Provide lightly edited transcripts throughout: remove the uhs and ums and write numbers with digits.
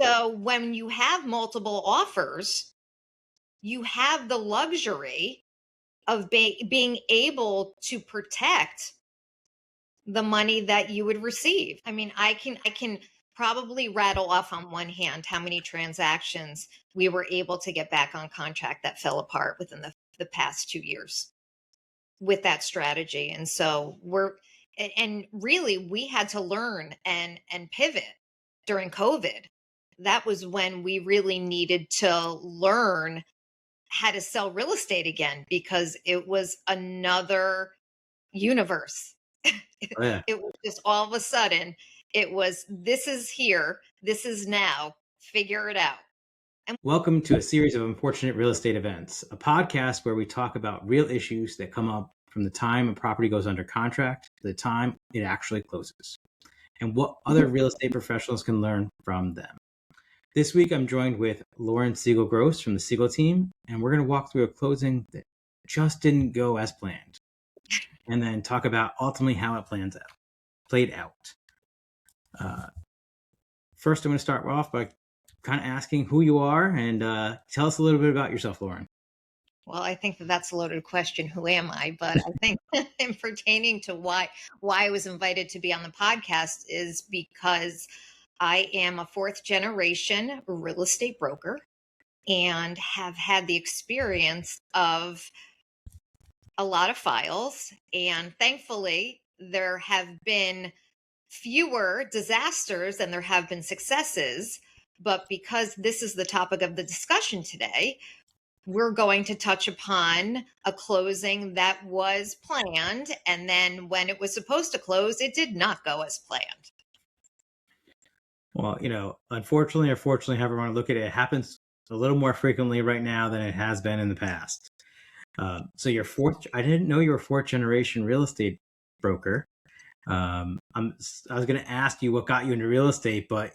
So when you have multiple offers, you have the luxury of being able to protect the money that you would receive. I mean, I can probably rattle off on one hand how many transactions we were able to get back on contract that fell apart within the past 2 years with that strategy. And so and really we had to learn and pivot during COVID. That was when we really needed to learn how to sell real estate again, because it was another universe. Oh, yeah. It was just all of a sudden, it was, this is here, this is now, figure it out. Welcome to a series of unfortunate real estate events, a podcast where we talk about real issues that come up from the time a property goes under contract to the time it actually closes, and what other real estate professionals can learn from them. This week, I'm joined with Lauren Siegel-Gross from the Siegel team, and we're going to walk through a closing that just didn't go as planned, and then talk about ultimately how it played out. First, I'm going to start off by kind of asking who you are and tell us a little bit about yourself, Lauren. Well, I think that's a loaded question. Who am I? But I think in pertaining to why I was invited to be on the podcast is because I am a fourth generation real estate broker and have had the experience of a lot of files. And thankfully, there have been fewer disasters than there have been successes. But because this is the topic of the discussion today, we're going to touch upon a closing that was planned. And then when it was supposed to close, it did not go as planned. Well, unfortunately or fortunately, however you want to look at it, it happens a little more frequently right now than it has been in the past. So I didn't know you were a fourth generation real estate broker. I was going to ask you what got you into real estate, but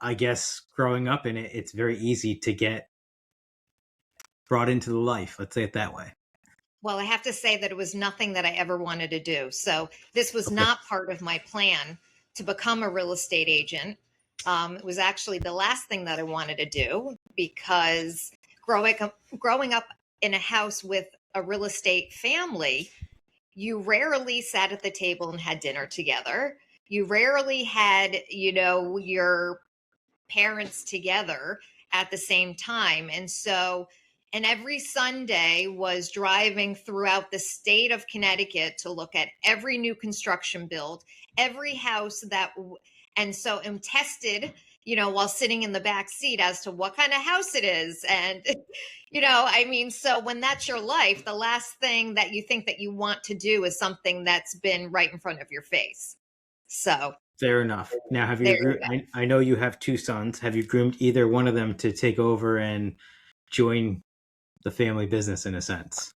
I guess growing up in it, it's very easy to get brought into the life. Let's say it that way. Well, I have to say that it was nothing that I ever wanted to do. So this was not part of my plan to become a real estate agent. It was actually the last thing that I wanted to do, because growing up in a house with a real estate family, you rarely sat at the table and had dinner together. You rarely had, your parents together at the same time. And every Sunday was driving throughout the state of Connecticut to look at every new construction build, every house and tested, while sitting in the back seat as to what kind of house it is. And, so when that's your life, the last thing that you think that you want to do is something that's been right in front of your face. So fair enough. Now, have you? I know you have two sons. Have you groomed either one of them to take over and join the family business in a sense?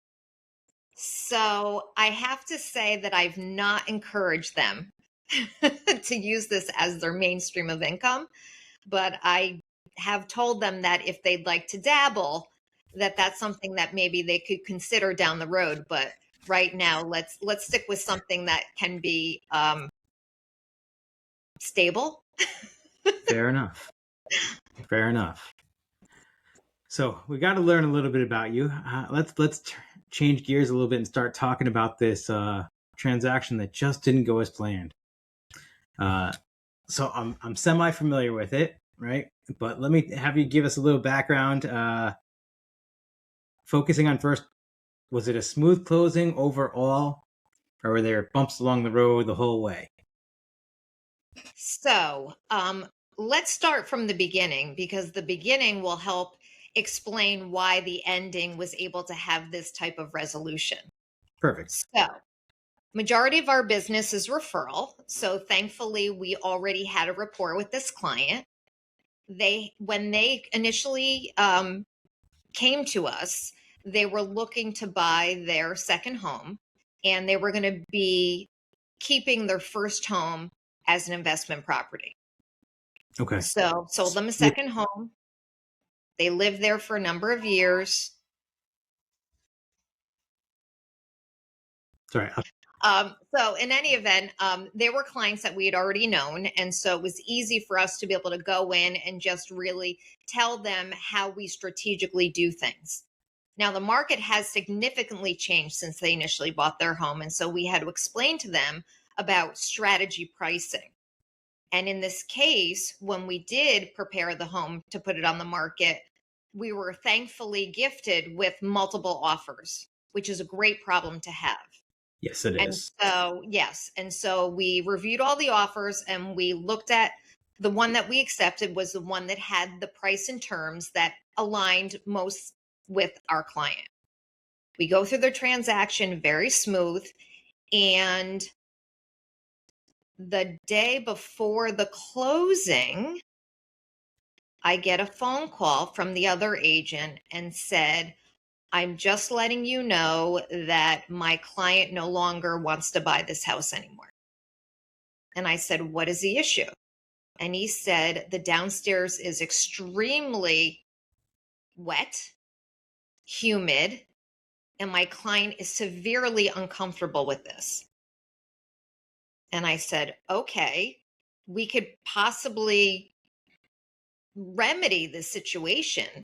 So I have to say that I've not encouraged them to use this as their main stream of income, but I have told them that if they'd like to dabble, that's something that maybe they could consider down the road. But right now, let's stick with something that can be stable. Fair enough. Fair enough. So we got to learn a little bit about you. Let's change gears a little bit and start talking about this transaction that just didn't go as planned. So I'm semi-familiar with it, right? But let me have you give us a little background. Focusing on first, was it a smooth closing overall, or were there bumps along the road the whole way? So let's start from the beginning, because the beginning will help explain why the ending was able to have this type of resolution. Perfect. So majority of our business is referral. So thankfully, we already had a rapport with this client. When they initially came to us, they were looking to buy their second home, and they were going to be keeping their first home as an investment property. Okay. So sold them a second home. They lived there for a number of years. Sorry, So in any event, there were clients that we had already known. And so it was easy for us to be able to go in and just really tell them how we strategically do things. Now, the market has significantly changed since they initially bought their home. And so we had to explain to them about strategy pricing. And in this case, when we did prepare the home to put it on the market, we were thankfully gifted with multiple offers, which is a great problem to have. Yes, it And is. so, yes. And so we reviewed all the offers and we looked at the one that we accepted was the one that had the price and terms that aligned most with our client. We go through the transaction very smooth. And the day before the closing, I get a phone call from the other agent and said, I'm just letting you know that my client no longer wants to buy this house anymore. And I said, what is the issue? And he said, the downstairs is extremely wet, humid, and my client is severely uncomfortable with this. And I said, okay, we could possibly remedy this situation.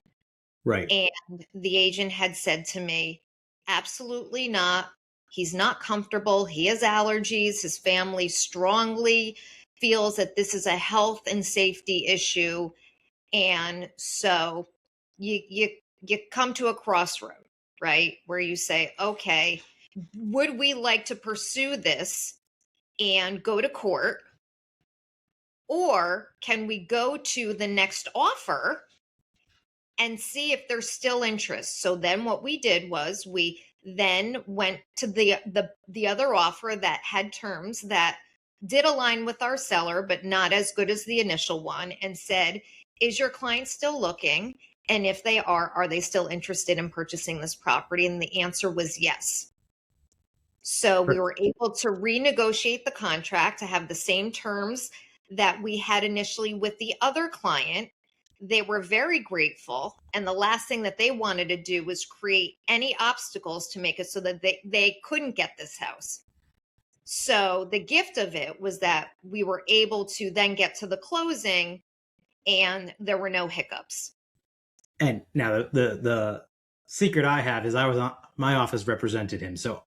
Right. And the agent had said to me, absolutely not. He's not comfortable. He has allergies. His family strongly feels that this is a health and safety issue. And so you come to a crossroad, right? Where you say, okay, would we like to pursue this and go to court? Or can we go to the next offer and see if there's still interest? So then what we did was we then went to the other offer that had terms that did align with our seller, but not as good as the initial one, and said, is your client still looking? And if they are they still interested in purchasing this property? And the answer was yes. So we were able to renegotiate the contract to have the same terms that we had initially with the other client. They were very grateful. And the last thing that they wanted to do was create any obstacles to make it so that they couldn't get this house. So the gift of it was that we were able to then get to the closing and there were no hiccups. And now the secret I have is I was on my office represented him. So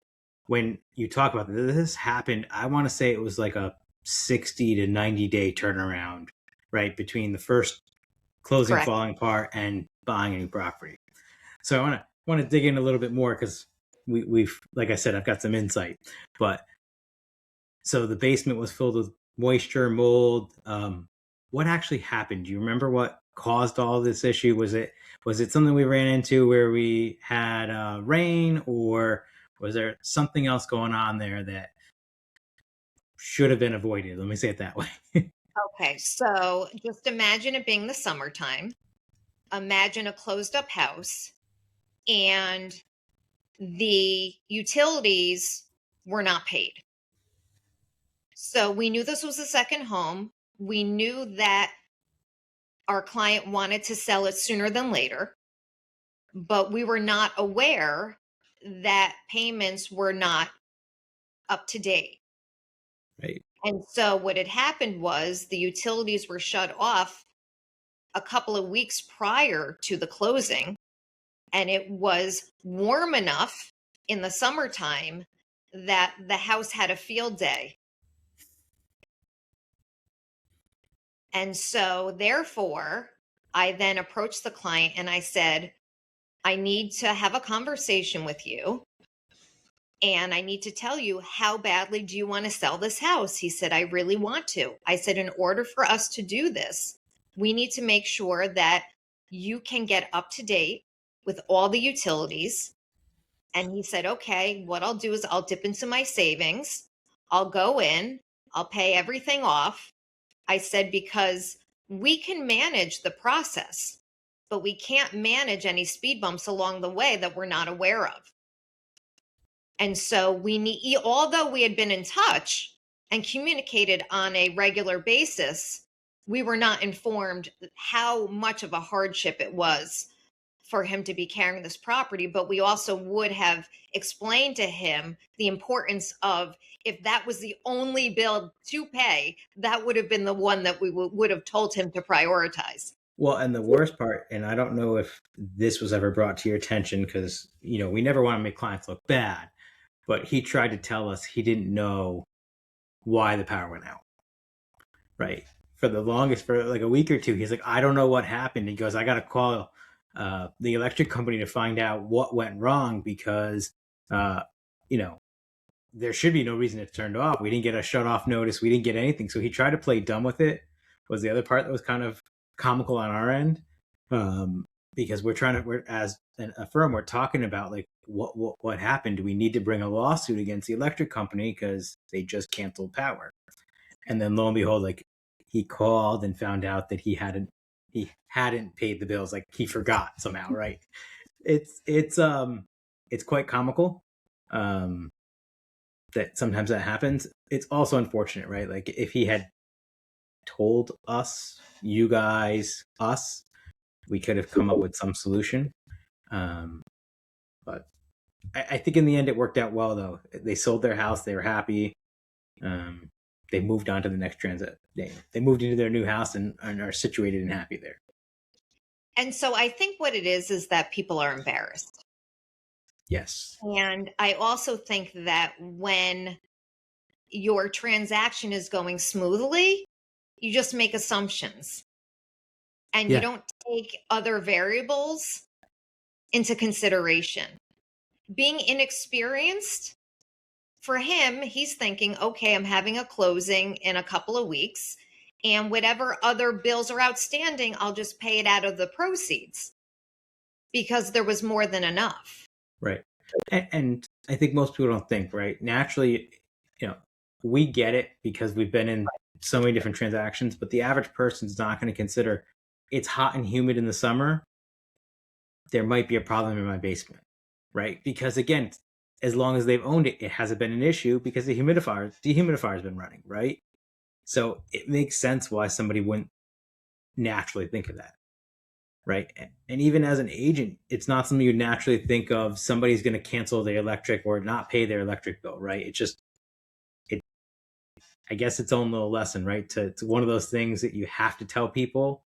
when you talk about this happened, I want to say it was like a 60 to 90 day turnaround, right? Between the first closing Correct. falling apart and buying a new property. So I want to dig in a little bit more because we've, like I said, I've got some insight. But so the basement was filled with moisture, mold. What actually happened? Do you remember what caused all this issue? Was it something we ran into where we had rain, or was there something else going on there that should have been avoided? Let me say it that way. Okay, so just imagine it being the summertime. Imagine a closed up house and the utilities were not paid. So we knew this was a second home. We knew that our client wanted to sell it sooner than later, but we were not aware that payments were not up to date. Right. And so what had happened was the utilities were shut off a couple of weeks prior to the closing, and it was warm enough in the summertime that the house had a field day. And so therefore, I then approached the client and I said, I need to have a conversation with you. And I need to tell you, how badly do you want to sell this house? He said, I really want to. I said, in order for us to do this, we need to make sure that you can get up to date with all the utilities. And he said, okay, what I'll do is I'll dip into my savings. I'll go in, I'll pay everything off. I said, because we can manage the process, but we can't manage any speed bumps along the way that we're not aware of. And so we need, although we had been in touch and communicated on a regular basis, we were not informed how much of a hardship it was for him to be carrying this property, but we also would have explained to him the importance of, if that was the only bill to pay, that would have been the one that we would have told him to prioritize. Well, and the worst part, and I don't know if this was ever brought to your attention because, we never want to make clients look bad, but he tried to tell us he didn't know why the power went out. Right. For the longest, for like a week or two, he's like, I don't know what happened. He goes, I got to call the electric company to find out what went wrong because, there should be no reason it's turned off. We didn't get a shut off notice. We didn't get anything. So he tried to play dumb with it. Was the other part that was kind of comical on our end, because we're as a firm, we're talking about like what happened. Do we need to bring a lawsuit against the electric company because they just canceled power? And then lo and behold, like he called and found out that he hadn't paid the bills. Like he forgot somehow, right? It's quite comical. That sometimes that happens. It's also unfortunate, right? Like if he had told us, you guys, us, we could have come up with some solution. But I think in the end it worked out well though. They sold their house, they were happy. They moved on to the next transit. They moved into their new house and are situated and happy there. And so I think what it is that people are embarrassed. Yes. And I also think that when your transaction is going smoothly, you just make assumptions and you don't take other variables into consideration. Being inexperienced, for him, he's thinking, okay, I'm having a closing in a couple of weeks, and whatever other bills are outstanding, I'll just pay it out of the proceeds because there was more than enough. Right. And I think most people don't think, right? Naturally, we get it because we've been in so many different transactions, but the average person's not going to consider it's hot and humid in the summer. There might be a problem in my basement, right? Because again, as long as they've owned it, it hasn't been an issue because the dehumidifier has been running, right? So it makes sense why somebody wouldn't naturally think of that. Right. And even as an agent, it's not something you naturally think of. Somebody's going to cancel their electric or not pay their electric bill. Right. I guess its own little lesson, right? It's one of those things that you have to tell people.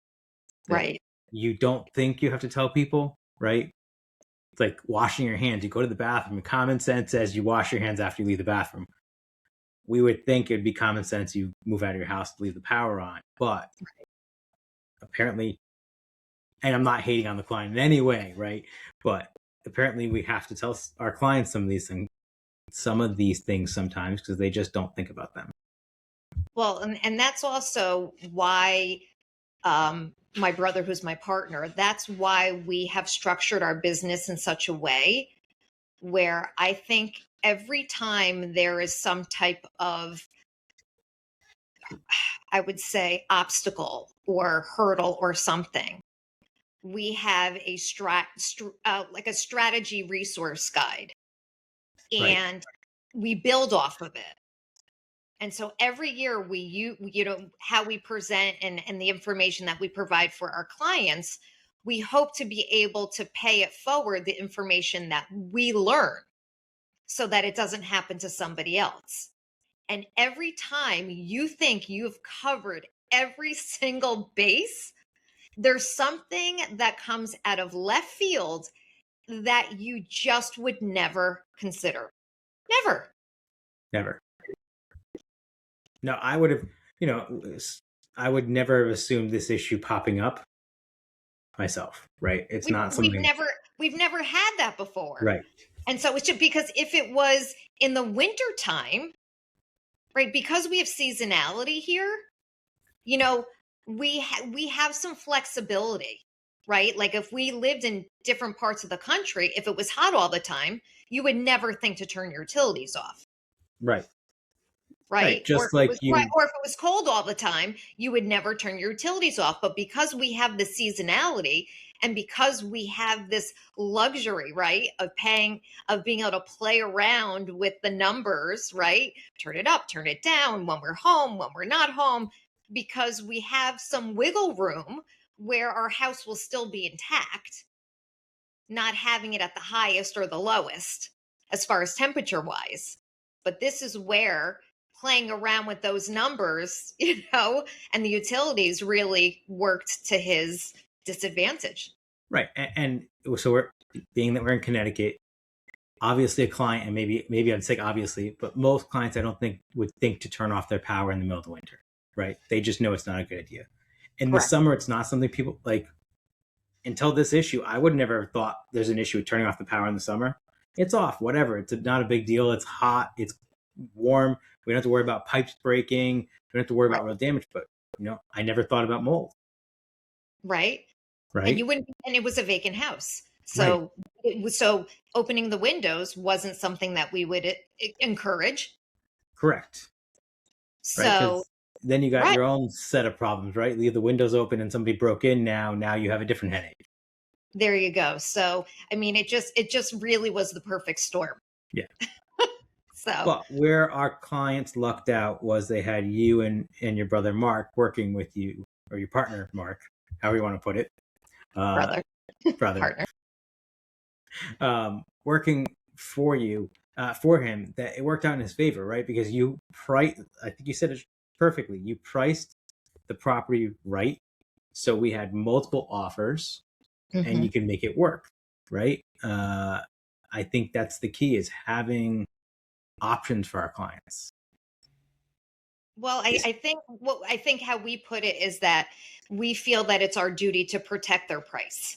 Right. You don't think you have to tell people. Right. It's like washing your hands. You go to the bathroom. Common sense says you wash your hands after you leave the bathroom. We would think it'd be common sense you move out of your house to leave the power on. But apparently, and I'm not hating on the client in any way, right? But apparently we have to tell our clients some of these things sometimes because they just don't think about them. Well, and that's also why my brother, who's my partner, that's why we have structured our business in such a way where I think every time there is some type of, I would say, obstacle or hurdle or something, we have a like a strategy resource guide, and Right. we build off of it. And so every year how we present and the information that we provide for our clients, we hope to be able to pay it forward, the information that we learn, so that it doesn't happen to somebody else. And every time you think you've covered every single base, there's something that comes out of left field that you just would never consider. Never. No, I would have, I would never have assumed this issue popping up myself, right? It's not something we've never had that before. Right. And so it's just because if it was in the winter time, right, because we have seasonality here, we have some flexibility, right? Like if we lived in different parts of the country, if it was hot all the time, you would never think to turn your utilities off. Right. Right. Just or if like or if it was cold all the time, you would never turn your utilities off. But because we have the seasonality and because we have this luxury, right, of being able to play around with the numbers, right? Turn it up, turn it down when we're home, when we're not home, because we have some wiggle room where our house will still be intact. not having it at the highest or the lowest as far as temperature wise. But this is where playing around with those numbers, and the utilities really worked to his disadvantage. Right. And so we're being that we're in Connecticut, obviously a client, and maybe I'd say obviously, but most clients I don't think would think to turn off their power in the middle of the winter, right? They just know it's not a good idea. In the Correct. summer, it's not something people like. Until this issue, I would never have thought there's an issue with turning off the power in the summer. It's off, whatever. It's not a big deal. It's hot. It's warm. We don't have to worry about pipes breaking. We don't have to worry about real damage. But I never thought about mold. Right. Right. And it was a vacant house. So so opening the windows wasn't something that we would encourage. Correct. So right? Then you got your own set of problems, right? Leave the windows open and somebody broke in now you have a different headache. There you go. So, I mean, it just really was the perfect storm. Yeah. So, but where our clients lucked out was they had you and your brother Mark working with you, or your partner Mark, however you want to put it. Brother. Partner. Working for you, for him, that it worked out in his favor, right? Because I think you said it perfectly. You priced the property right. So we had multiple offers and you can make it work, right? I think that's the key, is having options for our clients. Well, I think how we put it is that we feel that it's our duty to protect their price.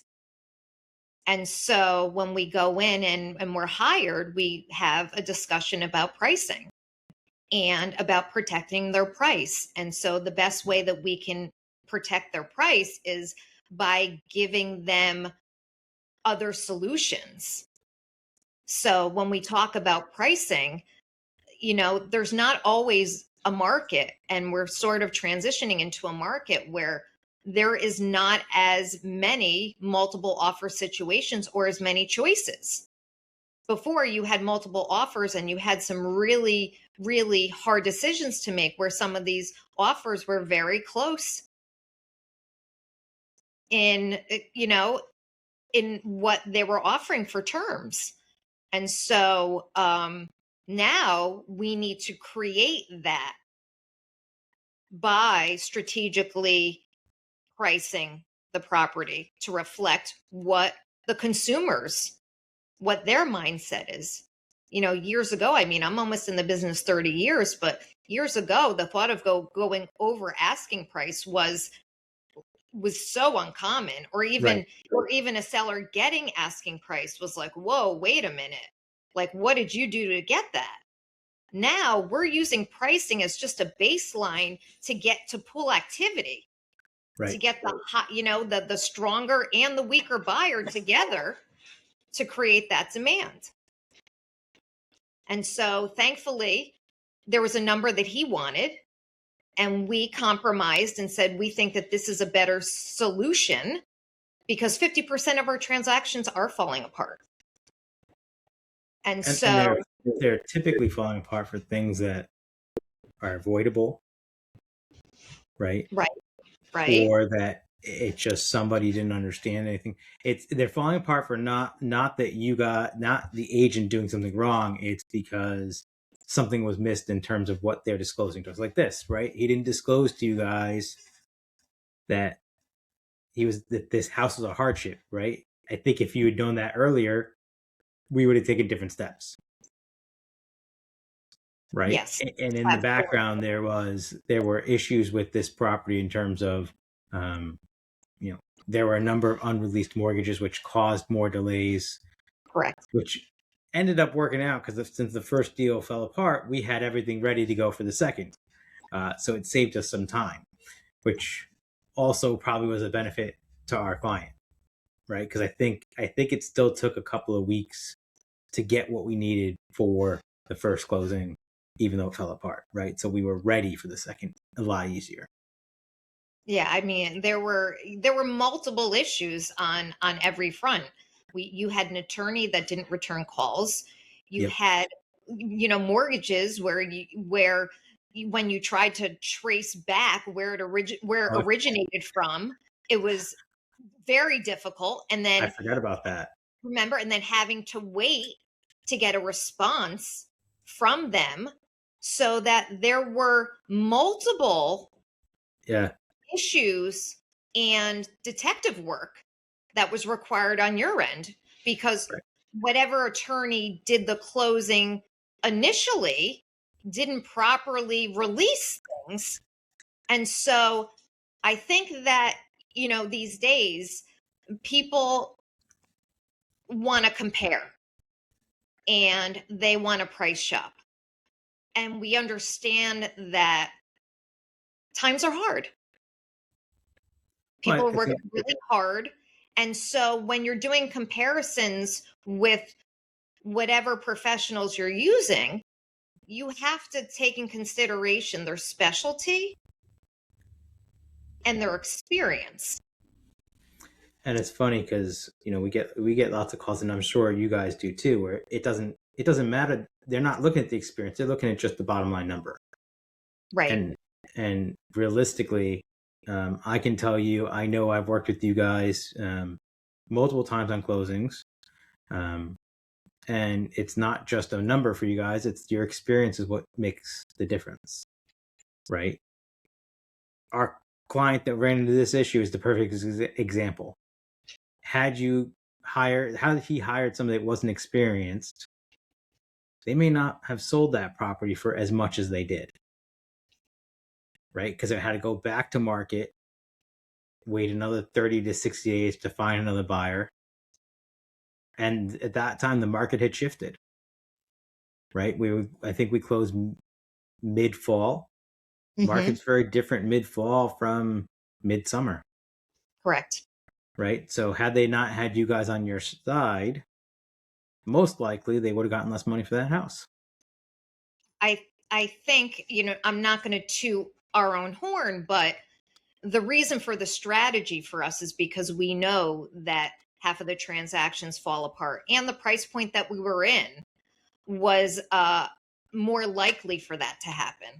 And so when we go in and we're hired, we have a discussion about pricing and about protecting their price. And so the best way that we can protect their price is by giving them other solutions. So when we talk about pricing, there's not always a market, and we're sort of transitioning into a market where there is not as many multiple offer situations or as many choices. Before, you had multiple offers and you had some really, really hard decisions to make, where some of these offers were very close in what they were offering for terms. And so now we need to create that by strategically pricing the property to reflect what the consumers, what their mindset is. Years ago, I mean, I'm almost in the business 30 years, but years ago, the thought of going over asking price was so uncommon, or even a seller getting asking price was like, whoa, wait a minute. Like, what did you do to get that? Now we're using pricing as just a baseline to get to pull activity, to get the hot, the stronger and the weaker buyer together to create that demand. And so thankfully there was a number that he wanted, and we compromised and said, we think that this is a better solution, because 50% of our transactions are falling apart. And so they're typically falling apart for things that are avoidable, right? Right. Or that it's just somebody didn't understand anything. They're falling apart for not that not the agent doing something wrong. It's because something was missed in terms of what they're disclosing to us. Like this, right? He didn't disclose to you guys that this house was a hardship, right? I think if you had known that earlier, we would have taken different steps. Right. Yes. And in the background, there were issues with this property in terms of, there were a number of unreleased mortgages, which caused more delays. Correct. Which ended up working out, because since the first deal fell apart, we had everything ready to go for the second. So it saved us some time, which also probably was a benefit to our client, right? Because I think it still took a couple of weeks to get what we needed for the first closing, even though it fell apart, right? So we were ready for the second a lot easier. Yeah, I mean, there were multiple issues on every front. You had an attorney that didn't return calls. You had, mortgages where when you tried to trace back where it originated from, it was very difficult. And then I forgot about that. remember, and then having to wait to get a response from them, so that there were multiple Yeah. issues and detective work that was required on your end, because Right. whatever attorney did the closing initially didn't properly release things. And so I think that, these days people want to compare and they want to price shop. And we understand that times are hard. People Well, are I working think really hard. And so when you're doing comparisons with whatever professionals you're using, you have to take in consideration their specialty and their experience. and it's funny because we get lots of calls, and I'm sure you guys do too, where it doesn't matter. They're not looking at the experience; they're looking at just the bottom line number. Right. And realistically, I can tell you, I know I've worked with you guys multiple times on closings, and it's not just a number for you guys; it's your experience is what makes the difference, right? Our client that ran into this issue is the perfect example. Had he hired somebody that wasn't experienced, they may not have sold that property for as much as they did, right? Because it had to go back to market, wait another 30 to 60 days to find another buyer. And at that time, the market had shifted, right? I think we closed mid-fall. Mm-hmm. Market's very different mid-fall from midsummer, Correct. right? So had they not had you guys on your side, most likely they would have gotten less money for that house. I think, I'm not going to toot our own horn, but the reason for the strategy for us is because we know that half of the transactions fall apart, and the price point that we were in was more likely for that to happen.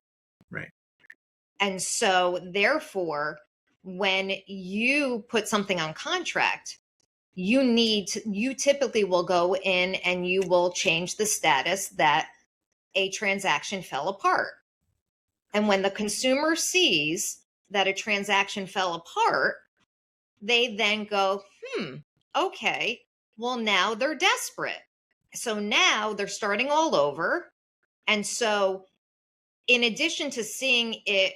Right. And so therefore, when you put something on contract, you typically will go in and you will change the status that a transaction fell apart. And when the consumer sees that a transaction fell apart, they then go, okay, well, now they're desperate. So now they're starting all over. And so, in addition to seeing it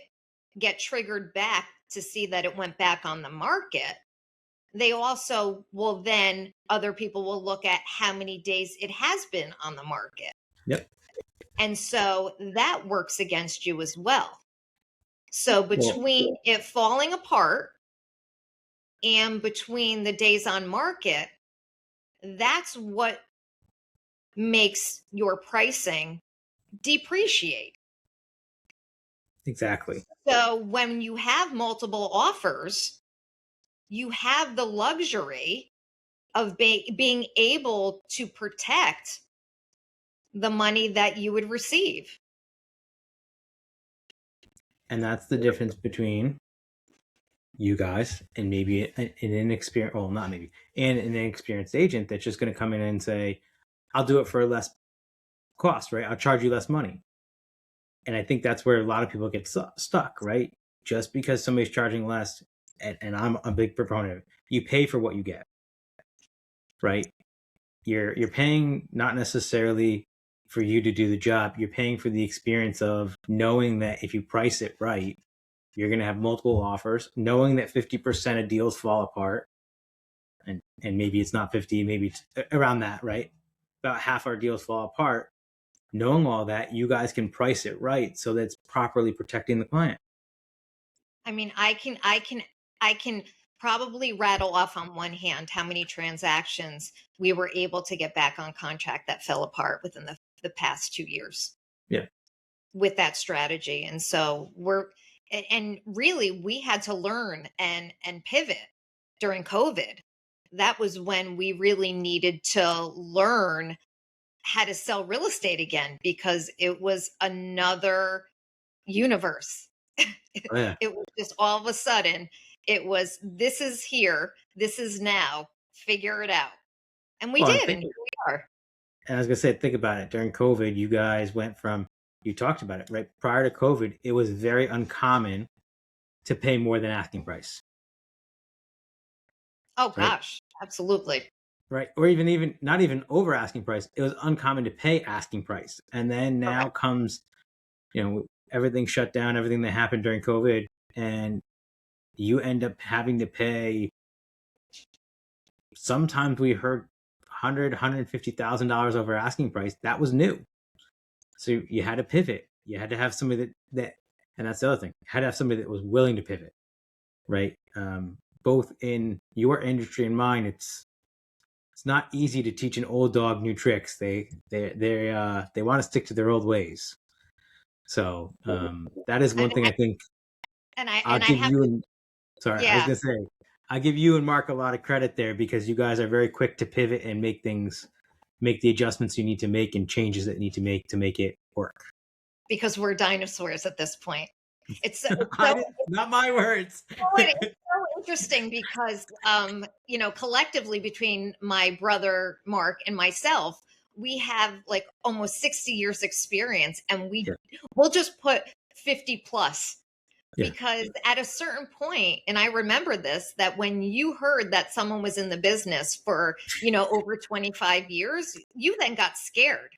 get triggered back to see that it went back on the market, they also will then, other people will look at how many days it has been on the market. Yep. And so that works against you as well. So between it falling apart and between the days on market, that's what makes your pricing depreciate. Exactly. So when you have multiple offers, you have the luxury of being able to protect the money that you would receive. And that's the difference between you guys and maybe an inexperienced, well, not maybe, and an inexperienced agent that's just going to come in and say, I'll do it for less cost, right? I'll charge you less money. And I think that's where a lot of people get stuck, right? Just because somebody's charging less, and I'm a big proponent of it, you pay for what you get, right? You're paying not necessarily for you to do the job. You're paying for the experience of knowing that if you price it right, you're going to have multiple offers, knowing that 50% of deals fall apart. And maybe it's not 50, maybe it's around that, right? About half our deals fall apart. Knowing all that, you guys can price it right so that's properly protecting the client. I mean, I can probably rattle off on one hand how many transactions we were able to get back on contract that fell apart within the past 2 years. Yeah. With that strategy. And so and really we had to learn and pivot during COVID. That was when we really needed to learn how to sell real estate again, because it was another universe. Oh, yeah. It was just all of a sudden, it was, this is here, this is now, figure it out. And we Well, and did, think, and here we are. and I was gonna say, think about it. During COVID, you guys went from, you talked about it, right? Prior to COVID, it was very uncommon to pay more than asking price, Oh right? gosh, absolutely. Right, or even not even over asking price. It was uncommon to pay asking price, and then now Correct. comes, everything shut down, everything that happened during COVID, and you end up having to pay. Sometimes we heard $150,000 over asking price. That was new, so you had to pivot. You had to have somebody that, and that's the other thing. You had to have somebody that was willing to pivot, right? Both in your industry and mine, it's not easy to teach an old dog new tricks. They want to stick to their old ways. So that is one And thing I think I'll I give have you. to, And sorry, I was yeah, gonna say I give you and Mark a lot of credit there because you guys are very quick to pivot and make the adjustments you need to make and changes that need to make it work. because we're dinosaurs at this point. It's so Not my words. it's so interesting because collectively between my brother Mark and myself, we have like almost 60 years experience, and Yeah, we'll just put 50 plus, yeah. because at a certain point, and I remember this, that when you heard that someone was in the business for over 25 years, you then got scared.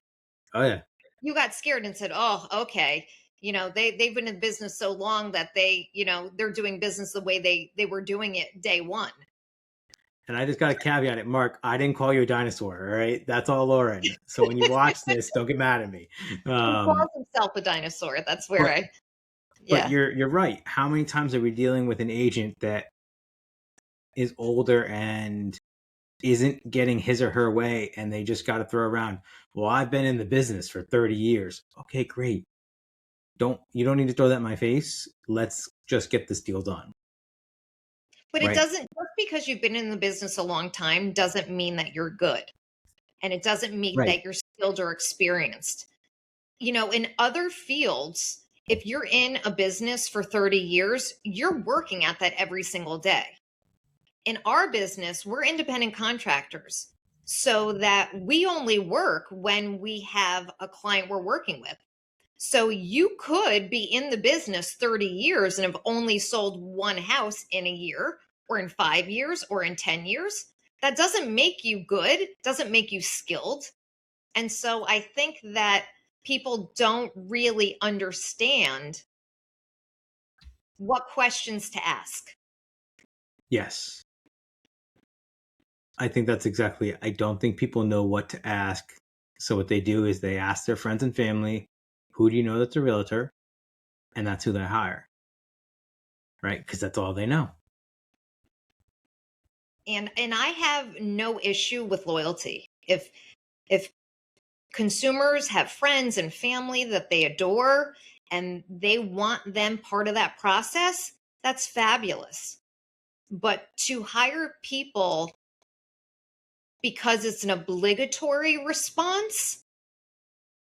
Oh yeah. You got scared and said, oh, okay, they've been in business so long that they're doing business the way they were doing it day one. And I just got to caveat it, Mark. I didn't call you a dinosaur. All right, that's all Lauren. So when you watch this, don't get mad at me. He calls Um, himself a dinosaur. That's where but I but yeah. you're right. How many times are we dealing with an agent that is older and isn't getting his or her way, and they just got to throw around, well, I've been in the business for 30 years. Okay, great. You don't need to throw that in my face. Let's just get this deal done. But it Right? doesn't, just because you've been in the business a long time doesn't mean that you're good. And it doesn't mean Right. that you're skilled or experienced. In other fields, if you're in a business for 30 years, you're working at that every single day. In our business, we're independent contractors, so that we only work when we have a client we're working with. So you could be in the business 30 years and have only sold one house in a year, or in 5 years, or in 10 years. That doesn't make you good, doesn't make you skilled. And so I think that people don't really understand what questions to ask. Yes. I think that's exactly it. I don't think people know what to ask. So what they do is they ask their friends and family, who do you know that's a realtor? And that's who they hire. Right? Because that's all they know. And I have no issue with loyalty. If consumers have friends and family that they adore and they want them part of that process, that's fabulous. But to hire people because it's an obligatory response,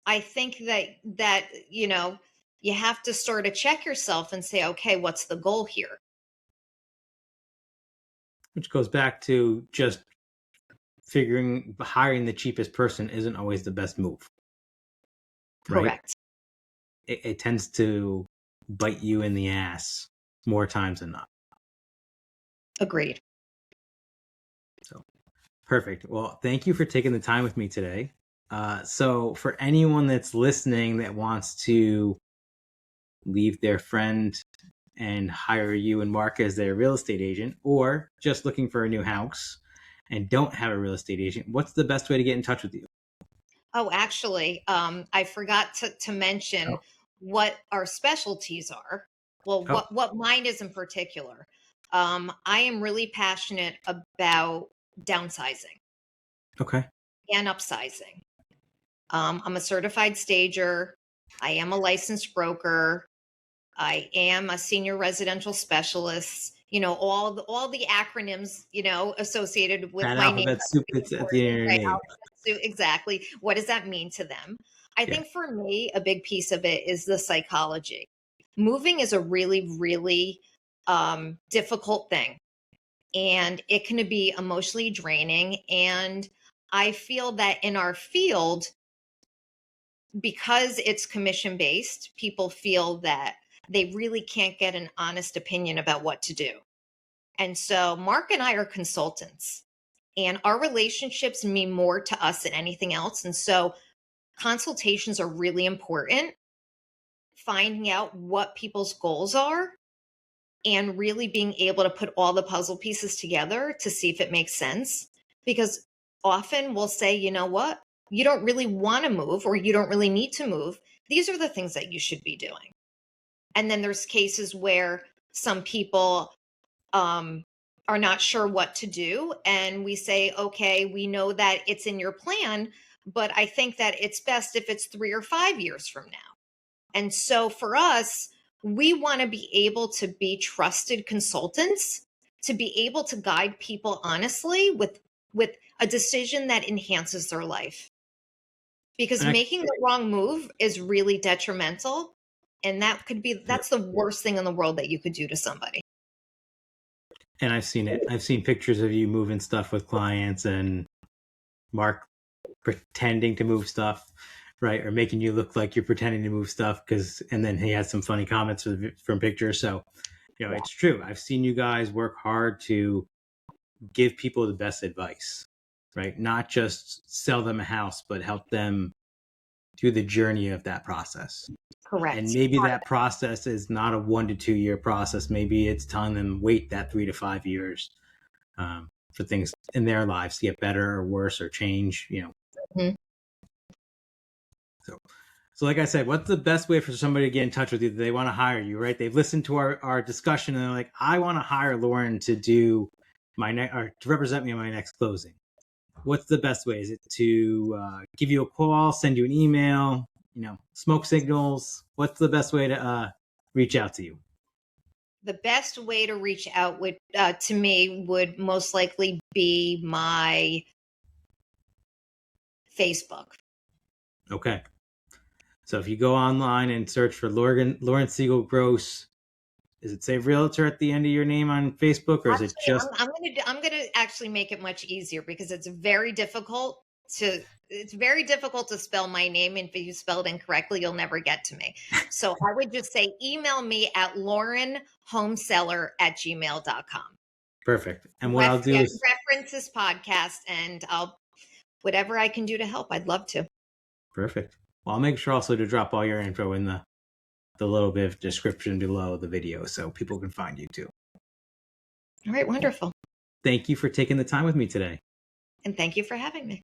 I think that you have to sort of check yourself and say, okay, what's the goal here? Which goes back to just hiring the cheapest person isn't always the best move. Right? Correct. It tends to bite you in the ass more times than not. Agreed. So perfect. Well, thank you for taking the time with me today. So for anyone that's listening that wants to leave their friend and hire you and Mark as their real estate agent, or just looking for a new house and don't have a real estate agent, what's the best way to get in touch with you? Oh, actually, I forgot to mention Oh, what our specialties are. Well, oh, what mine is in particular. I am really passionate about downsizing okay. and upsizing. I'm a certified stager. I am a licensed broker. I am a senior residential specialist. All the acronyms associated with That my name. alphabet soup that's at the end of your Right. name. So exactly. What does that mean to them? I Yeah. think for me, a big piece of it is the psychology. Moving is a really, really difficult thing, and it can be emotionally draining. And I feel that in our field, because it's commission based, people feel that they really can't get an honest opinion about what to do. And so Mark and I are consultants, and our relationships mean more to us than anything else. And so consultations are really important, finding out what people's goals are and really being able to put all the puzzle pieces together to see if it makes sense. Because often we'll say, you know what, you don't really want to move or you don't really need to move. These are the things that you should be doing. And then there's cases where some people are not sure what to do. And we say, okay, we know that it's in your plan, but I think that it's best if it's 3 or 5 years from now. And so for us, we want to be able to be trusted consultants, to be able to guide people honestly with a decision that enhances their life. Because making the wrong move is really detrimental. And that's the worst thing in the world that you could do to somebody. And I've seen it. I've seen pictures of you moving stuff with clients and Mark pretending to move stuff, right? Or making you look like you're pretending to move stuff and then he has some funny comments from pictures. So, it's true. I've seen you guys work hard to give people the best advice, right? Not just sell them a house, but help them through the journey of that process. Correct. And maybe that process is not a 1 to 2 year process. Maybe it's telling them wait that 3 to 5 years for things in their lives to get better or worse or change, Mm-hmm. So like I said, what's the best way for somebody to get in touch with you? They want to hire you, right? They've listened to our discussion and they're like, I want to hire Lauren to do to represent me in my next closing. What's the best way? Is it to give you a call, send you an email, smoke signals? What's the best way to reach out to you? The best way to reach out to me would most likely be my Facebook. Okay. So if you go online and search for Lauren Siegel-Gross, does it say realtor at the end of your name on Facebook, or is it just? I'm gonna actually make it much easier because it's very difficult to spell my name, and if you spell it incorrectly, you'll never get to me. So I would just say email me at laurenhomeseller@gmail.com. Perfect. And what I'll do is reference this podcast, and whatever I can do to help, I'd love to. Perfect. Well, I'll make sure also to drop all your info in the little bit of description below the video so people can find you too. All right, wonderful. Thank you for taking the time with me today. And thank you for having me.